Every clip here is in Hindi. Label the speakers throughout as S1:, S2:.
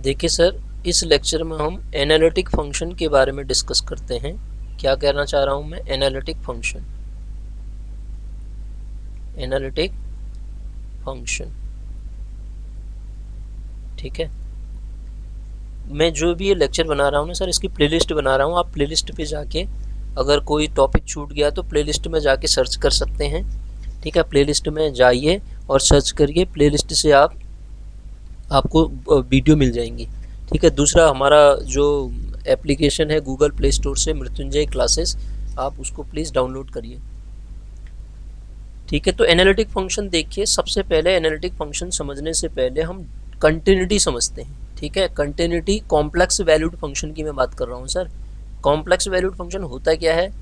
S1: देखिए सर, इस लेक्चर में हम एनालिटिक फंक्शन के बारे में डिस्कस करते हैं। क्या कहना चाह रहा हूँ मैं? Analytic function. एनालिटिक फंक्शन, ठीक है। मैं जो भी ये लेक्चर बना रहा हूँ ना सर, इसकी प्लेलिस्ट बना रहा हूँ। आप प्लेलिस्ट पे जाके अगर कोई टॉपिक छूट गया तो प्लेलिस्ट में जाके सर्च कर सकते हैं, ठीक है। प्लेलिस्ट में जाइए और सर्च करिए, प्लेलिस्ट से आपको वीडियो मिल जाएंगी, ठीक है। दूसरा, हमारा जो एप्लीकेशन है गूगल प्ले स्टोर से, मृत्युंजय क्लासेस, आप उसको प्लीज़ डाउनलोड करिए, ठीक है। तो एनालिटिक फंक्शन देखिए, सबसे पहले एनालिटिक फंक्शन समझने से पहले हम कंटिन्यूटी समझते हैं, ठीक है। कंटिन्यूटी कॉम्प्लेक्स वैल्यूड फंक्शन की मैं बात कर रहा हूँ सर। कॉम्प्लेक्स वैल्यूड फंक्शन होता क्या है?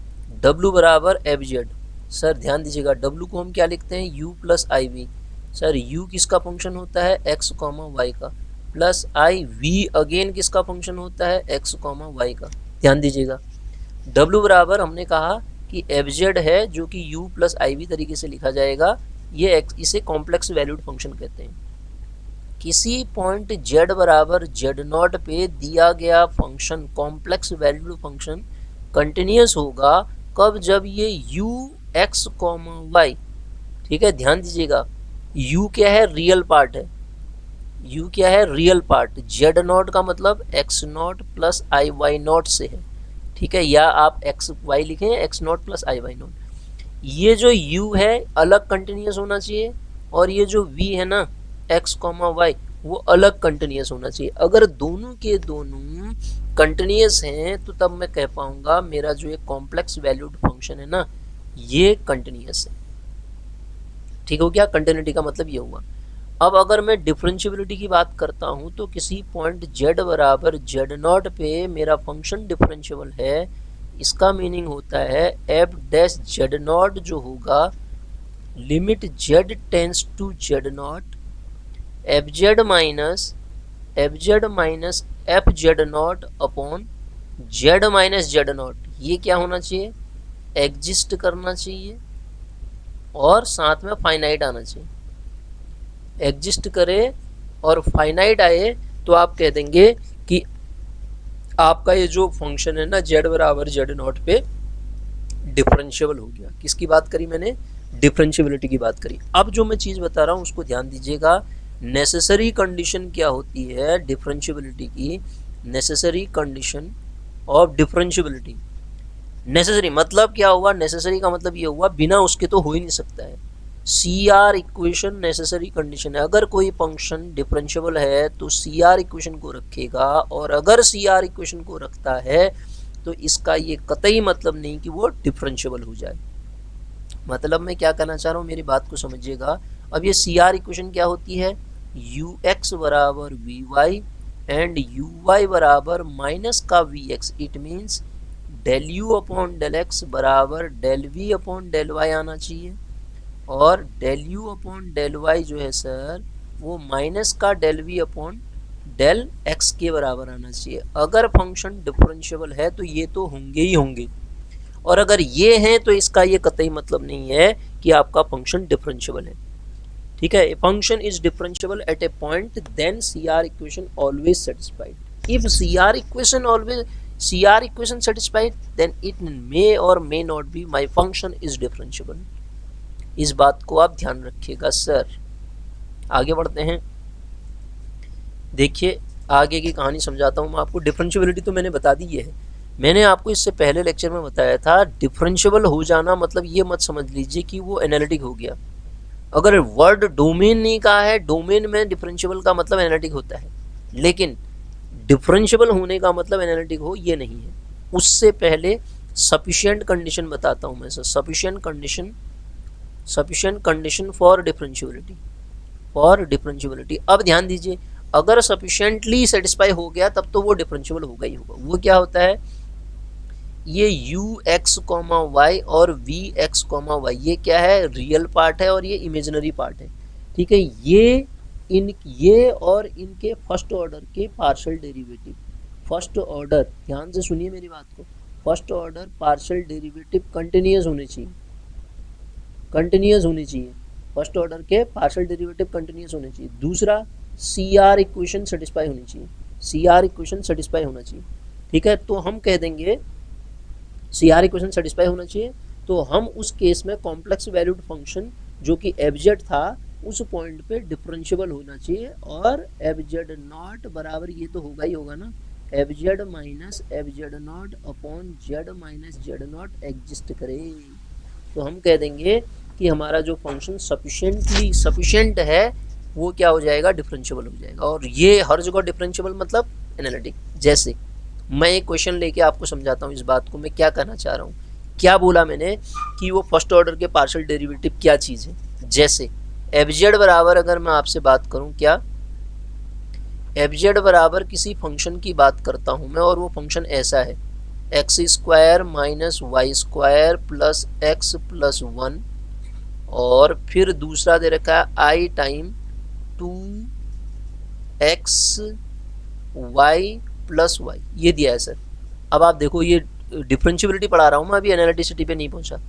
S1: W बराबर एफ जेड। सर ध्यान दीजिएगा, W को हम क्या लिखते हैं? U plus i v. Sir U किसका फंक्शन होता है? x कॉमा वाई का, प्लस आई वी अगेन किसका फंक्शन होता है? x कॉमा वाई का। ध्यान दीजिएगा, W बराबर हमने कहा कि एफ जेड है, जो कि U प्लस आई वी तरीके से लिखा जाएगा। ये इसे कॉम्प्लेक्स वैल्यूड फंक्शन कहते हैं। किसी पॉइंट z बराबर z नॉट पे दिया गया function complex valued function continuous होगा कब? जब ये u x कॉमा वाई, ठीक है। ध्यान दीजिएगा, u क्या है? रियल पार्ट है। u क्या है? Real part. z नॉट का मतलब x nought plus i y nought से है, ठीक है। या आप एक्स वाई लिखें, x nought plus i y nought. ये जो u है अलग कंटिन्यूस होना चाहिए, और ये जो v है ना, x कॉमा वाई, वो अलग कंटिन्यूस होना चाहिए। अगर दोनों के दोनों कंटिन्यूस हैं तो तब मैं कह पाऊंगा मेरा जो ये कॉम्प्लेक्स वैल्यूड फंक्शन है ना, ये कंटिन्यूस है, ठीक हो गया। कंटिन्यूटी का मतलब ये हुआ। अब अगर मैं डिफरेंशियबिलिटी की बात करता हूं तो किसी पॉइंट z बराबर z नॉट पे मेरा फंक्शन डिफरेंशियबल है, इसका मीनिंग होता है एफ डैश जेड नॉट जो होगा limit z tends to z nought f z minus f z nought upon z minus z nought. ये क्या होना चाहिए? एग्जिस्ट करना चाहिए, और साथ में फाइनाइट आना चाहिए। एग्जिस्ट करे और फाइनाइट आए तो आप कह देंगे कि आपका ये जो फंक्शन है ना, z बराबर z नॉट पे डिफरेंशियबल हो गया। किसकी बात करी मैंने? डिफरेंशियबिलिटी की बात करी। अब जो मैं चीज़ बता रहा हूँ उसको ध्यान दीजिएगा। नेसेसरी कंडीशन क्या होती है डिफरेंशियबिलिटी की? Necessary condition of differentiability. Necessary मतलब क्या हुआ? नेसेसरी का मतलब ये हुआ बिना उसके तो हो ही नहीं सकता है। CR इक्वेशन नेसेसरी कंडीशन है। अगर कोई फंक्शन डिफरेंशियबल है तो CR इक्वेशन को रखेगा, और अगर CR इक्वेशन को रखता है तो इसका ये कतई मतलब नहीं कि वो डिफरेंशियबल हो जाए। मतलब मैं क्या कहना चाह रहा हूँ, मेरी बात को समझिएगा। अब ये CR इक्वेशन क्या होती है? ux बराबर V Y and U Y बराबर माइनस का V X. It means del you upon del X बराबर del we upon del Y आना चाहिए, और del you upon del Y जो है सर, वो माइनस का del we upon del X के बराबर आना चाहिए। अगर फंक्शन डिफरेंशियबल है तो ये तो होंगे ही होंगे, और अगर ये हैं तो इसका ये कतई मतलब नहीं है कि आपका फंक्शन डिफरेंशियबल है, ठीक है। Function is differentiable at a point then CR equation always satisfied. If CR equation satisfied then it may or may not be my function is differentiable। इस बात को आप ध्यान रखिएगा सर। आगे बढ़ते हैं, देखिए आगे की कहानी समझाता हूँ मैं आपको। डिफरेंशियबिलिटी तो मैंने बता दी है। मैंने आपको इससे पहले लेक्चर में बताया था डिफरेंशियबल हो जाना मतलब ये मत समझ लीजिए कि वो एनालिटिक हो गया। अगर वर्ड डोमेन नहीं कहा है, डोमेन में डिफरेंशियबल का मतलब एनालिटिक होता है, लेकिन डिफरेंशियबल होने का मतलब एनालिटिक हो ये नहीं है। उससे पहले सफिशिएंट कंडीशन बताता हूँ मैं sir. Sufficient condition for differentiability. अब ध्यान दीजिए, अगर सफिशिएंटली सेटिस्फाई हो गया तब तो वो डिफरेंशियबल होगा ही होगा। वो क्या होता है? ये यू एक्स कॉमा वाई और वी एक्स कॉमा वाई, ये क्या है? रियल पार्ट है और ये इमेजिनरी पार्ट है, ठीक है। ये और इनके फर्स्ट ऑर्डर के पार्शियल डेरिवेटिव, फर्स्ट ऑर्डर, ध्यान से सुनिए मेरी बात को, first order partial derivative continuous होने चाहिए, फर्स्ट ऑर्डर के पार्शियल डेरिवेटिव कंटिन्यूस होने चाहिए। दूसरा, CR इक्वेशन सेटिस्फाई होनी चाहिए। CR इक्वेशन सेटिस्फाई होना चाहिए। ठीक है, तो हम कह देंगे CR इक्वेशन सेटिस्फाई होना चाहिए, तो हम उस केस में कॉम्प्लेक्स वैल्यूड फंक्शन जो कि एफजेड था उस पॉइंट पे डिफरेंशिएबल होना चाहिए, और एफजेड नॉट बराबर ये तो होगा ही होगा ना, f z minus f z nought upon z minus z nought exist करे। तो हम कह देंगे कि हमारा जो फंक्शन सफिशिएंट है वो क्या हो जाएगा, डिफरेंशिएबल हो जाएगा। और ये हर जगह डिफरेंशिएबल मतलब एनालिटिक। जैसे मैं एक क्वेश्चन लेके आपको समझाता हूँ इस बात को, मैं क्या कहना चाह रहा हूँ। क्या बोला मैंने कि वो फर्स्ट ऑर्डर के पार्शियल डेरिवेटिव क्या चीज़ है। जैसे एफजेड बराबर, अगर मैं आपसे बात करूँ, क्या एफजेड बराबर किसी फंक्शन की बात करता हूँ मैं, और वो फंक्शन ऐसा है x square minus Y square plus x plus 1, और फिर दूसरा दे रखा है I time 2x y plus Y, ये दिया है सर। अब आप देखो, ये डिफरेंशियबिलिटी पढ़ा रहा हूँ मैं, अभी एनालिटिसिटी पे नहीं पहुंचा।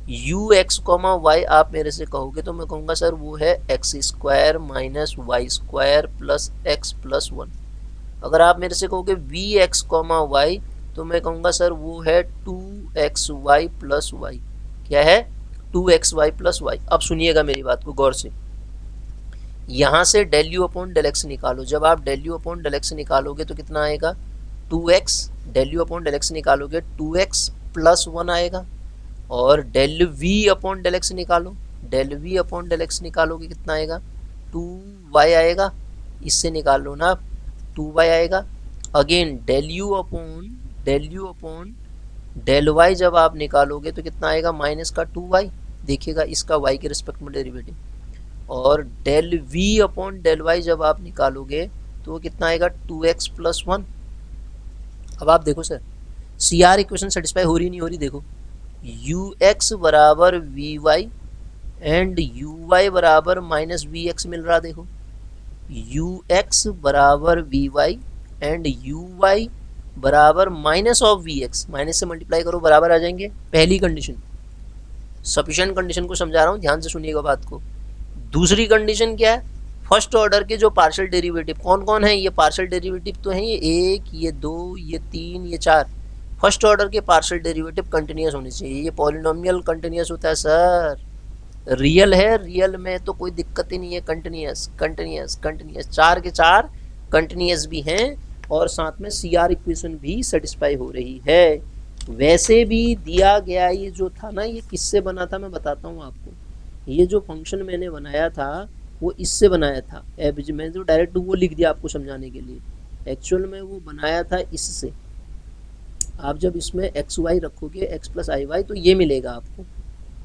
S1: यू एक्स कॉमा वाई आप मेरे से कहोगे तो मैं कहूँगा सर वो है x square minus Y square plus x plus 1। अगर आप मेरे से कहोगे वी एक्स कॉमा वाई तो मैं कहूँगा सर वो है 2xy प्लस वाई। क्या है, 2xy प्लस वाई। अब सुनिएगा मेरी बात को गौर से, यहाँ से del you upon del X निकालो। जब आप del you upon del X निकालोगे तो कितना आएगा, 2x। Del you upon del X निकालोगे 2x प्लस 1 आएगा। और del we upon del X निकालो, del we upon del X निकालोगे कितना आएगा, 2y आएगा। इससे निकाल लो ना, 2y आएगा। Again del you upon del y जब आप निकालोगे तो कितना आएगा, माइनस का 2y। देखिएगा इसका y के रिस्पेक्ट में डेरिवेटिव। और del v upon del y जब आप निकालोगे तो वो कितना आएगा, 2x प्लस 1। अब आप देखो सर, CR इक्वेशन सेटिस्फाई हो रही नहीं हो रही। देखो ux बराबर vy एंड uy बराबर माइनस vx मिल रहा। देखो ux बराबर vy एंड uy बराबर माइनस ऑफ vx, माइनस से मल्टीप्लाई करो बराबर आ जाएंगे। पहली कंडीशन, सफिशिएंट कंडीशन को समझा रहा हूँ, ध्यान से सुनिएगा बात को। दूसरी कंडीशन क्या है, फर्स्ट ऑर्डर के जो पार्शियल डेरिवेटिव कौन कौन है, ये पार्शियल डेरिवेटिव तो हैं ये 1, ये 2, ये 3, ये 4। फर्स्ट ऑर्डर के पार्शियल डेरिवेटिव कंटिन्यूस होने चाहिए। ये पॉलिनोमियल कंटिन्यूस होता है सर, रियल है, रियल में तो कोई दिक्कत ही नहीं है। कंटिन्यूस कंटिन्यूस कंटिन्यूस, 4 के 4 कंटिन्यूस भी हैं, और साथ में CR इक्वेशन भी सेटिस्फाई हो रही है। वैसे भी दिया गया ये जो था ना, ये किससे बना था मैं बताता हूँ आपको। ये जो फंक्शन मैंने बनाया था वो इससे बनाया था। एवरेज मैंने तो डायरेक्ट वो लिख दिया आपको समझाने के लिए, एक्चुअल में वो बनाया था इससे। आप जब इसमें एक्स वाई रखोगे x प्लस आई वाई तो ये मिलेगा आपको।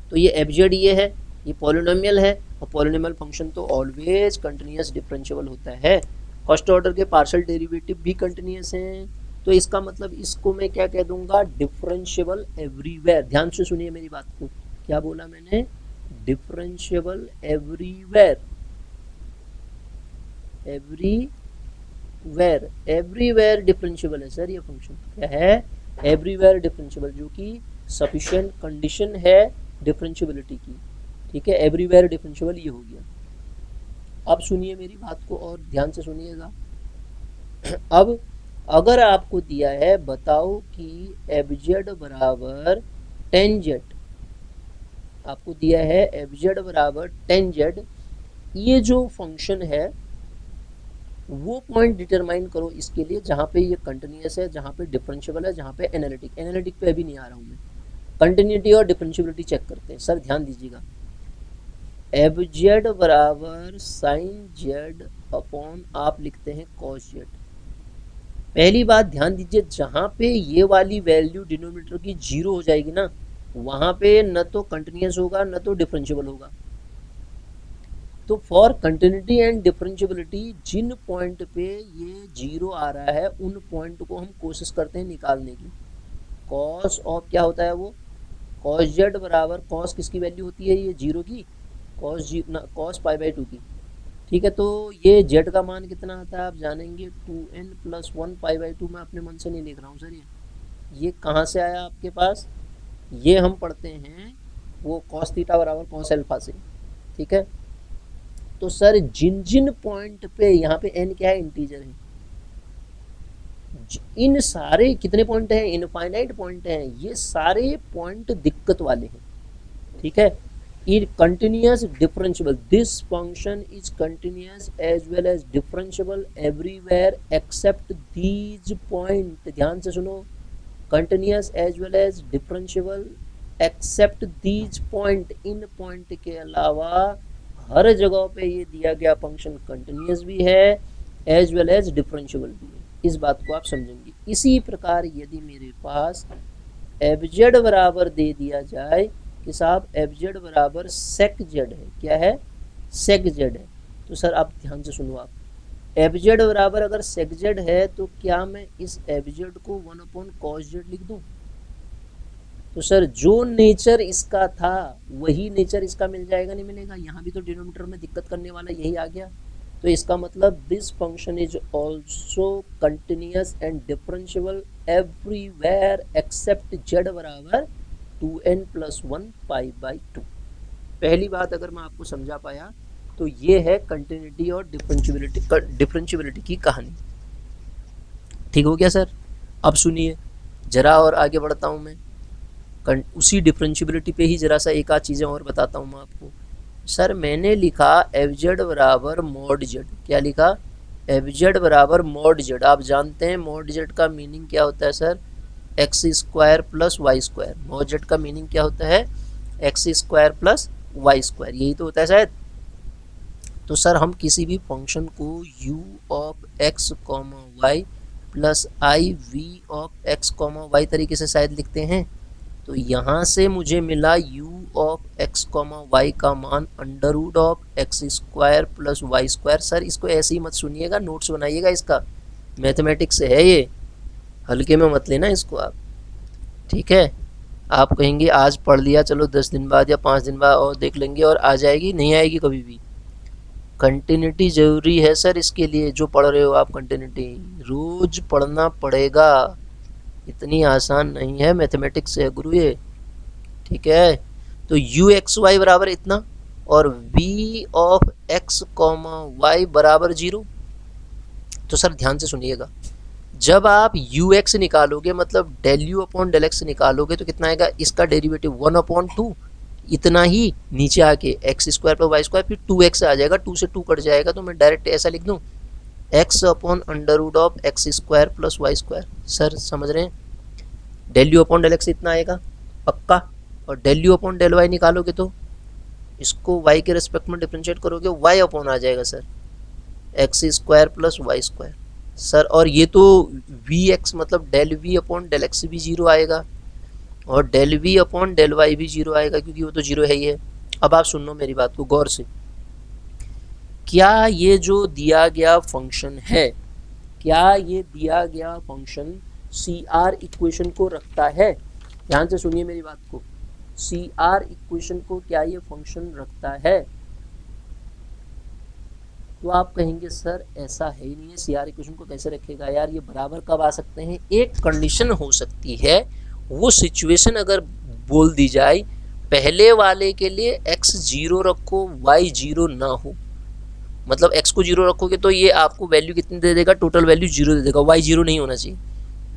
S1: तो ये एफजेड ये है, ये पॉलिनोमियल है, और पॉलिनोमियल फंक्शन तो ऑलवेज कंटिन्यूस डिफरेंशिएबल होता है। फर्स्ट ऑर्डर के पार्शियल डेरिवेटिव भी कंटिन्यूस हैं, तो इसका मतलब इसको मैं क्या कह दूंगा, डिफरेंशिएबल एवरीवेयर। ध्यान से सुनिए मेरी बात को, क्या बोला मैंने, डिफरेंशिएबल एवरीवेयर। एवरीवेयर डिफरेंशिएबल है सर ये फंक्शन। क्या है, एवरीवेयर डिफरेंशिएबल, जो कि सफिशिएंट कंडीशन है डिफरेंशिएबिलिटी की। ठीक है, एवरीवेयर डिफरेंशिएबल ये हो गया। अब सुनिए मेरी बात को और ध्यान से सुनिएगा। अब अगर आपको दिया है, बताओ कि एफजेड बराबर 10z, आपको दिया है एफजेड बराबर 10z, ये जो फंक्शन है वो पॉइंट डिटरमाइन करो इसके लिए जहाँ पे ये कंटिन्यूस है, जहाँ पे डिफरेंशिएबल है, जहाँ पे एनालिटिक पे अभी नहीं आ रहा हूँ मैं। कंटिन्यूटी और डिफरेंशिएबिलिटी चेक करते हैं। सर ध्यान दीजिएगा, एफजेड बराबर साइन जेड अपॉन आप लिखते हैं कॉस जेड। पहली बात ध्यान दीजिए, जहाँ पे ये वाली वैल्यू डिनोमिनेटर की 0 हो जाएगी ना, वहाँ पे न तो कंटिन्यूस होगा न तो डिफरेंशिएबल होगा। तो फॉर कंटिन्यूटी एंड डिफरेंशिएबिलिटी जिन पॉइंट पे ये 0 आ रहा है उन पॉइंट को हम कोशिश करते हैं निकालने की। कॉस ऑफ क्या होता है, वो कॉस जेड बराबर, कॉस किसकी वैल्यू होती है, ये 0 की, कॉस π/2 की। ठीक है, तो ये जेड का मान कितना आता है आप जानेंगे, 2n + 1 π/2। मैं अपने मन से नहीं लिख रहा हूँ सर, ये कहाँ से आया आपके पास, ये हम पढ़ते हैं वो कॉस थीटा बराबर कॉस अल्फा से। ठीक है, तो सर जिन जिन पॉइंट पे, यहाँ पे n क्या है, इंटीजर है, इन सारे कितने पॉइंट हैं, इनफाइनाइट पॉइंट हैं, ये सारे पॉइंट दिक्कत वाले हैं, ठीक है। इन continuous differentiable, this function is continuous as well as differentiable everywhere except these point, ध्यान से सुनो, continuous as well as differentiable except these point, इन पॉइंट के अलावा हर जगह पे ये दिया गया फंक्शन कंटिन्यूअस भी है एज वेल एज डिफरेंशिएबल भी है, इस बात को आप समझेंगे। इसी प्रकार यदि मेरे पास एफजेड बराबर दे दिया जाए कि साहब एफजेड बराबर सेक जेड है, क्या है, सेक जेड है, तो सर आप ध्यान से सुनो, आप एफजेड बराबर अगर सेक जेड है तो क्या मैं इस एफजेड को 1/cos जेड लिख दूं? तो सर जो नेचर इसका था वही नेचर इसका मिल जाएगा, नहीं मिलेगा? यहाँ भी तो डिनोमिनेटर में दिक्कत करने वाला यही आ गया, तो इसका मतलब this function is also continuous and differentiable everywhere except z बराबर 2n+1 π/2। पहली बात अगर मैं आपको समझा पाया तो ये है कंटिन्यूटी और डिफरेंशिएबिलिटी की कहानी, ठीक हो गया सर? अब सुनिए जरा और आगे बढ़ता हूँ मैं, उसी डिफरेंशिएबिलिटी पे ही जरा सा एक आध चीज़ें और बताता हूँ मैं आपको। सर मैंने लिखा एफजेड बराबर मॉड जेड, क्या लिखा, एफजेड बराबर मॉड जेड। आप जानते हैं मॉड जेड का मीनिंग क्या होता है sir, x² + y²। Mod Z का मीनिंग क्या होता है, x² + y², यही तो होता है शायद। तो सर हम किसी भी फंक्शन को u(x, y) + i v(x, y) तरीके से शायद लिखते हैं, तो यहाँ से मुझे मिला u(x, y) का मान √(x² + y²। सर इसको ऐसे ही मत सुनिएगा, नोट्स बनाइएगा, इसका मैथमेटिक्स से है ये, हल्के में मत लेना इसको आप, ठीक है। आप कहेंगे आज पढ़ लिया, चलो 10 दिन बाद या 5 दिन बाद और देख लेंगे और आ जाएगी, नहीं आएगी कभी भी। कंटिन्यूटी ज़रूरी है सर, इसके लिए जो पढ़ रहे हो आप कंटिन्यूटी रोज पढ़ना पड़ेगा, इतनी आसान नहीं है, मैथमेटिक्स से गुरु ये, ठीक है। तो u(x, y) बराबर इतना और v(x, y) बराबर 0। तो सर ध्यान से सुनिएगा, जब आप ux निकालोगे मतलब ∂u/∂x निकालोगे तो कितना आएगा, इसका डेरिवेटिव 1/2, इतना ही नीचे आके x² + y², फिर 2x आ जाएगा, 2 से 2 कट जाएगा, तो मैं डायरेक्ट ऐसा लिख दूं x/√(x² + y²। सर समझ रहे हैं, ∂u/∂x इतना आएगा पक्का, और ∂u/∂y निकालोगे तो इसको y के रेस्पेक्ट में डिफरेंशिएट करोगे, y/ आ जाएगा सर, x² + y²। सर और ये तो vx मतलब ∂v/∂x भी 0 आएगा और ∂v/∂y भी 0 आएगा, क्योंकि वो तो 0 है ही है। अब आप सुनो मेरी बात को गौर से, क्या ये जो दिया गया फंक्शन है, क्या ये दिया गया फंक्शन CR इक्वेशन को रखता है? ध्यान से सुनिए मेरी बात को, CR इक्वेशन को क्या ये फंक्शन रखता है? तो आप कहेंगे सर ऐसा है ही नहीं है, CR इक्वेशन को कैसे रखेगा यार, ये बराबर कब आ सकते हैं? एक कंडीशन हो सकती है, वो सिचुएशन अगर बोल दी जाए, पहले वाले के लिए x 0 रखो, y 0 ना हो, मतलब x को 0 रखोगे तो ये आपको वैल्यू कितनी दे देगा, टोटल वैल्यू 0 दे देगा, y 0 नहीं होना चाहिए।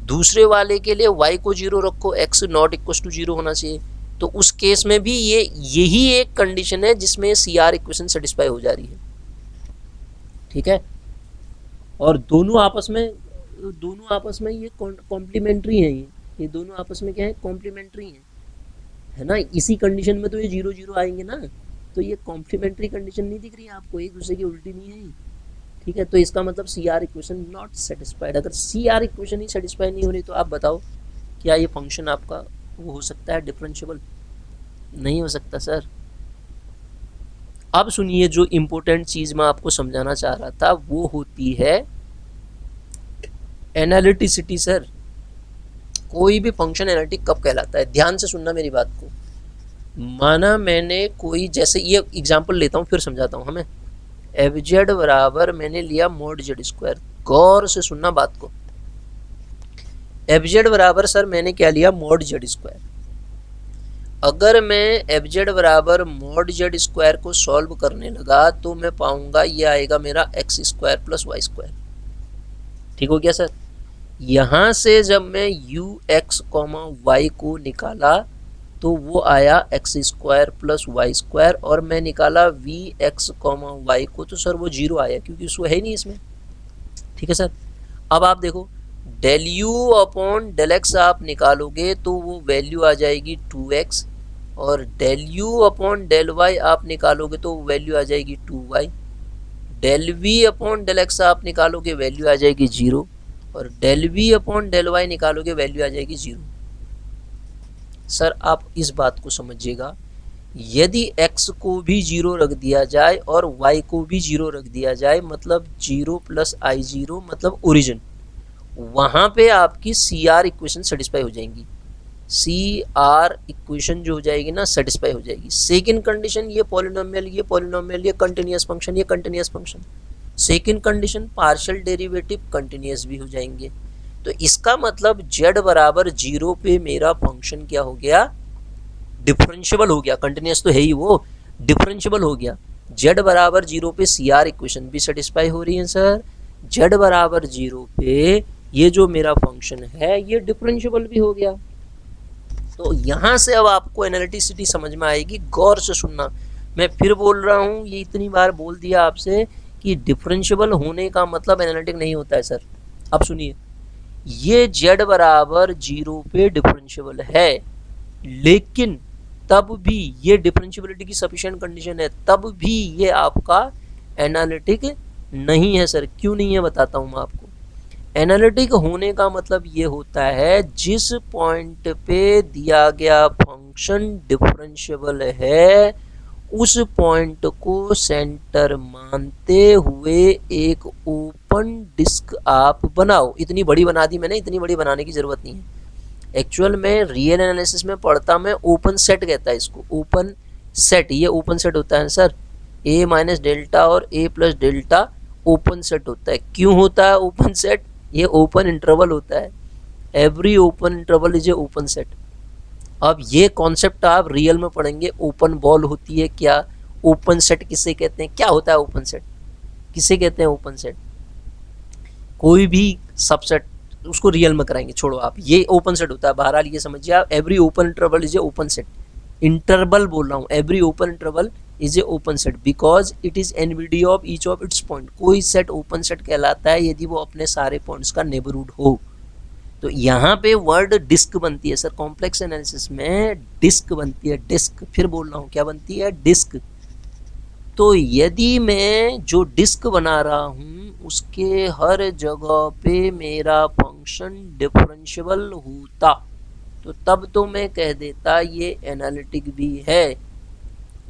S1: दूसरे वाले के लिए y को 0 रखो, x ≠ 0 होना चाहिए, तो उस केस में भी यही एक कंडीशन है जिसमें CR इक्वेशन सेटिस्फाई हो जा रही है, ठीक है। और दोनों आपस में ये कॉम्प्लीमेंट्री हैं, ये दोनों आपस में क्या है, कॉम्प्लीमेंट्री हैं, है ना। इसी कंडीशन में तो ये 0 0 आएंगे ना, तो ये कॉम्प्लीमेंट्री कंडीशन नहीं दिख रही है आपको, एक दूसरे की उल्टी नहीं है, ठीक है। तो इसका मतलब CR इक्वेशन नॉट सेटिस्फाइड। अगर CR इक्वेशन ही सेटिस्फाई नहीं हो रही तो आप बताओ क्या ये फंक्शन आपका वो हो सकता है डिफरेंशिएबल? नहीं हो सकता सर। अब सुनिए, जो इम्पोर्टेंट चीज़ मैं आपको समझाना चाह रहा था वो होती है एनालिटिसिटी। सर कोई भी फंक्शन एनालिटिक कब कहलाता है, ध्यान से सुनना मेरी बात को। माना मैंने कोई, जैसे ये एग्जांपल लेता हूँ फिर समझाता हूँ हमें, एफजेड बराबर मैंने लिया मॉड z², गौर से सुनना बात को। एफजेड बराबर सर मैंने क्या लिया, मॉड z²। अगर मैं एफजेड बराबर मॉड z² को सॉल्व करने लगा तो मैं पाऊंगा ये आएगा मेरा x² + y², ठीक हो गया सर। यहाँ से जब मैं यू एक्स कॉमा वाई को निकाला तो वो आया x square plus y square, और मैं निकाला वी एक्स कॉमा वाई को तो सर वो जीरो आया क्योंकि उसको है नहीं इसमें। ठीक है सर। अब आप देखो del you upon del x आप निकालोगे तो वो वैल्यू आ जाएगी 2x, और del you upon del y आप निकालोगे तो वैल्यू आ जाएगी 2y। Del we upon del x आप निकालोगे वैल्यू आ जाएगी 0, और del we upon del y निकालोगे वैल्यू आ जाएगी 0। सर आप इस बात को समझिएगा, यदि x को भी 0 रख दिया जाए और y को भी 0 रख दिया जाए, मतलब 0 प्लस आई 0 मतलब ओरिजिन, वहाँ पे आपकी सी आर इक्वेशन सेटिस्फाई हो जाएंगी। सी आर इक्वेशन जो हो जाएगी ना सेटिस्फाई हो जाएगी। सेकंड कंडीशन ये पॉलिनोमियल, ये पॉलिनोमियल, ये कंटिन्यूअस फंक्शन, ये continuous function. Second condition partial derivative continuous भी हो जाएंगे। तो इसका मतलब z बराबर 0 पे मेरा फंक्शन क्या हो गया, डिफरेंशियबल हो गया। कंटिन्यूअस तो है ही, वो डिफरेंशियबल हो गया। z बराबर 0 पे सी आर इक्वेशन भी सेटिस्फाई हो रही है सर। z बराबर 0 पे ये जो मेरा फंक्शन है ये डिफरेंशियबल भी हो गया। तो यहाँ से अब आपको एनालिटिसिटी समझ में आएगी, गौर से सुनना। मैं फिर बोल रहा हूँ, ये इतनी बार बोल दिया आपसे कि डिफरेंशियबल होने का मतलब एनालिटिक नहीं होता है सर। अब सुनिए, ये z बराबर 0 पे डिफरेंशियबल है, लेकिन तब भी ये डिफरेंशियबिलिटी की सफिशिएंट कंडीशन है, तब भी ये आपका एनालिटिक नहीं है सर। क्यों नहीं है बताता हूँ मैं आपको। एनालिटिक होने का मतलब ये होता है जिस पॉइंट पे दिया गया फंक्शन डिफरेंशियबल है उस पॉइंट को सेंटर मानते हुए एक ओपन डिस्क आप बनाओ। इतनी बड़ी बना दी मैंने, इतनी बड़ी बनाने की जरूरत नहीं है। एक्चुअल में रियल एनालिसिस में पढ़ता मैं ओपन सेट कहता है इसको, ओपन सेट। ये ओपन सेट होता है सर, a माइनस डेल्टा और a plus delta open set होता है। क्यों होता है ओपन सेट? ये ओपन इंटरवल होता है। Every open interval is a open set. अब ये कॉन्सेप्ट आप रियल में पढ़ेंगे। ओपन बॉल होती है क्या, ओपन सेट किसे कहते हैं, क्या होता है ओपन सेट, किसे कहते हैं ओपन सेट। कोई भी सबसेट उसको रियल में कराएंगे, छोड़ो आप, ये ओपन सेट होता है। बहरहाल ये समझिए आप, every open interval is a open set. Interval बोल रहा हूँ, every open interval is a open set because it is NVD of each of its point. कोई सेट ओपन सेट कहलाता है यदि वो अपने सारे पॉइंट्स का नेबरहुड हो। तो यहाँ पे वर्ड डिस्क बनती है सर, कॉम्प्लेक्स एनालिसिस में डिस्क बनती है, डिस्क। फिर बोल रहा हूँ क्या बनती है, डिस्क। तो यदि मैं जो डिस्क बना रहा हूँ उसके हर जगह पे मेरा फंक्शन डिफरेंशियबल होता तो तब तो मैं कह देता ये एनालिटिक भी है।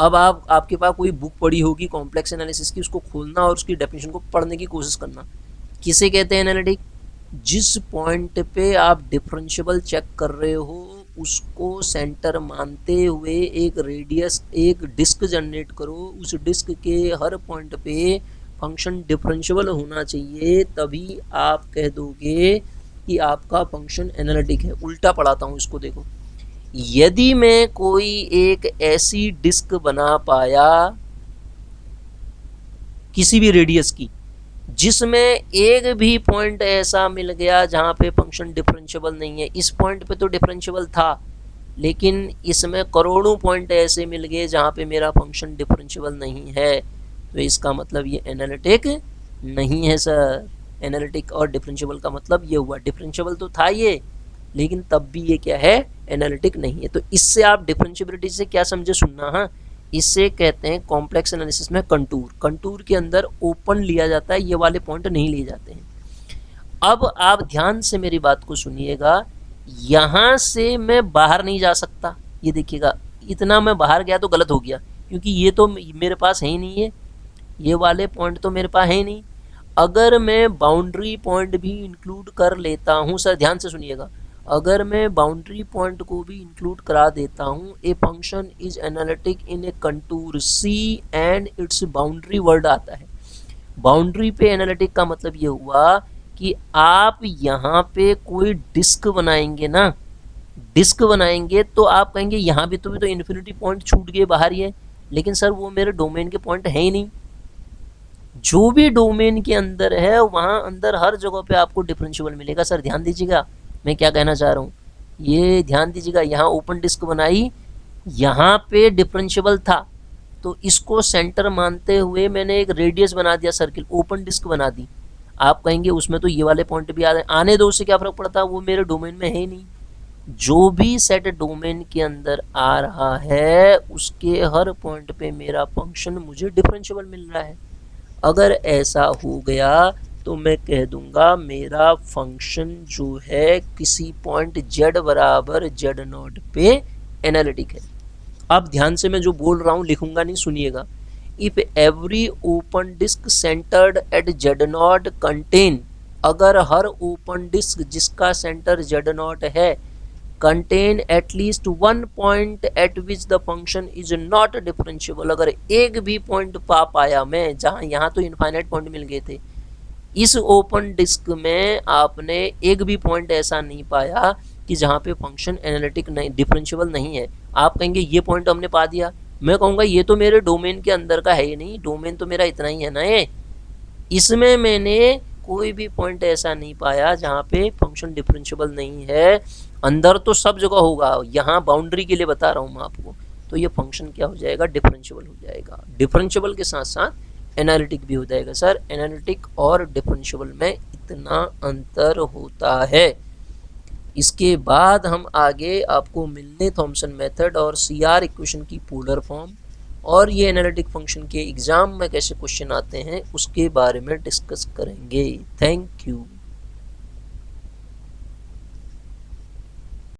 S1: अब आपके पास कोई बुक पढ़ी होगी कॉम्प्लेक्स एनालिसिस की, उसको खोलना और उसकी डेफिनेशन को पढ़ने की कोशिश करना। किसे कहते हैं एनालिटिक? जिस पॉइंट पे आप डिफरेंशियबल चेक कर रहे हो उसको सेंटर मानते हुए एक रेडियस, एक डिस्क जनरेट करो। उस डिस्क के हर पॉइंट पे फंक्शन डिफरेंशियबल होना चाहिए, तभी आप कह दोगे कि आपका फंक्शन एनालिटिक है। उल्टा पढ़ाता हूँ इसको, देखो। यदि मैं कोई एक ऐसी डिस्क बना पाया किसी भी रेडियस की जिसमें एक भी पॉइंट ऐसा मिल गया जहाँ पे फंक्शन डिफरेंशियबल नहीं है, इस पॉइंट पे तो डिफरेंशियबल था लेकिन इसमें करोड़ों पॉइंट ऐसे मिल गए जहाँ पे मेरा फंक्शन डिफरेंशियबल नहीं है, तो इसका मतलब ये एनालिटिक नहीं है सर। एनालिटिक और डिफरेंशियबल का मतलब ये हुआ, डिफरेंशियबल तो था ये लेकिन तब भी ये क्या है, एनालिटिक नहीं है। तो इससे आप डिफरेंशियबिलिटी से क्या समझे, सुनना। हाँ, इससे कहते हैं कॉम्प्लेक्स एनालिसिस में कंटूर। कंटूर के अंदर ओपन लिया जाता है, ये वाले पॉइंट नहीं लिए जाते हैं। अब आप ध्यान से मेरी बात को सुनिएगा, यहाँ से मैं बाहर नहीं जा सकता। ये देखिएगा, इतना मैं बाहर गया तो गलत हो गया क्योंकि ये तो मेरे पास है ही नहीं है, ये वाले पॉइंट तो मेरे पास है ही नहीं। अगर मैं बाउंड्री पॉइंट भी इंक्लूड कर लेता हूँ, सर ध्यान से सुनिएगा, अगर मैं बाउंड्री पॉइंट को भी इंक्लूड करा देता हूँ, a function is analytic in a contour C and its boundary word आता है। बाउंड्री पे एनालिटिक का मतलब ये हुआ कि आप यहाँ पे कोई डिस्क बनाएंगे ना, डिस्क बनाएंगे तो आप कहेंगे यहाँ भी तो इन्फिनिटी पॉइंट छूट गए बाहर ही है, लेकिन सर वो मेरे डोमेन के पॉइंट है ही नहीं। जो भी डोमेन के अंदर है वहाँ अंदर हर जगह पे आपको डिफरेंशियल मिलेगा। सर ध्यान दीजिएगा मैं क्या कहना चाह रहा हूँ, ये ध्यान दीजिएगा। यहाँ ओपन डिस्क बनाई, यहाँ पे डिफरेंशियल था, तो इसको सेंटर मानते हुए मैंने एक रेडियस बना दिया सर्किल, ओपन डिस्क बना दी। आप कहेंगे उसमें तो ये वाले पॉइंट भी आने दो, उससे क्या फ़र्क पड़ता है, वो मेरे डोमेन में है ही नहीं। जो भी सेट डोमेन के अंदर आ रहा है उसके हर पॉइंट पे मेरा फंक्शन मुझे डिफरेंशियल मिल रहा है। अगर ऐसा हो गया तो मैं कह दूंगा मेरा फंक्शन जो है किसी पॉइंट z बराबर z0 पे एनालिटिक है। अब ध्यान से मैं जो बोल रहा हूँ लिखूंगा नहीं, सुनिएगा। If every open disc centred at z0 contain, अगर हर ओपन डिस्क जिसका सेंटर z0 है contain at least one point at which the function is not differentiable, अगर एक भी पॉइंट पा पाया मैं, जहाँ यहाँ तो इनफाइनाइट पॉइंट मिल गए थे, इस ओपन डिस्क में आपने एक भी पॉइंट ऐसा नहीं पाया कि जहाँ पे फंक्शन एनालिटिक नहीं, डिफरेंशिएबल नहीं है। आप कहेंगे ये पॉइंट हमने पा दिया, मैं कहूँगा ये तो मेरे डोमेन के अंदर का है ही नहीं, डोमेन तो मेरा इतना ही है ना, ये इसमें मैंने कोई भी पॉइंट ऐसा नहीं पाया जहाँ पे फंक्शन डिफरेंशिएबल नहीं है। अंदर तो सब जगह होगा, यहाँ बाउंड्री के लिए बता रहा हूँ मैं आपको। तो ये फंक्शन क्या हो जाएगा, डिफरेंशिएबल हो जाएगा। डिफरेंशिएबल के साथ साथ एनालिटिक भी हो जाएगा। सर एनालिटिक और डिफरेंशिएबल में इतना अंतर होता है। इसके बाद हम आगे आपको मिलने थॉमसन मेथड और CR इक्वेशन की पोलर फॉर्म और ये एनालिटिक फंक्शन के एग्जाम में कैसे क्वेश्चन आते हैं उसके बारे में डिस्कस करेंगे। Thank you.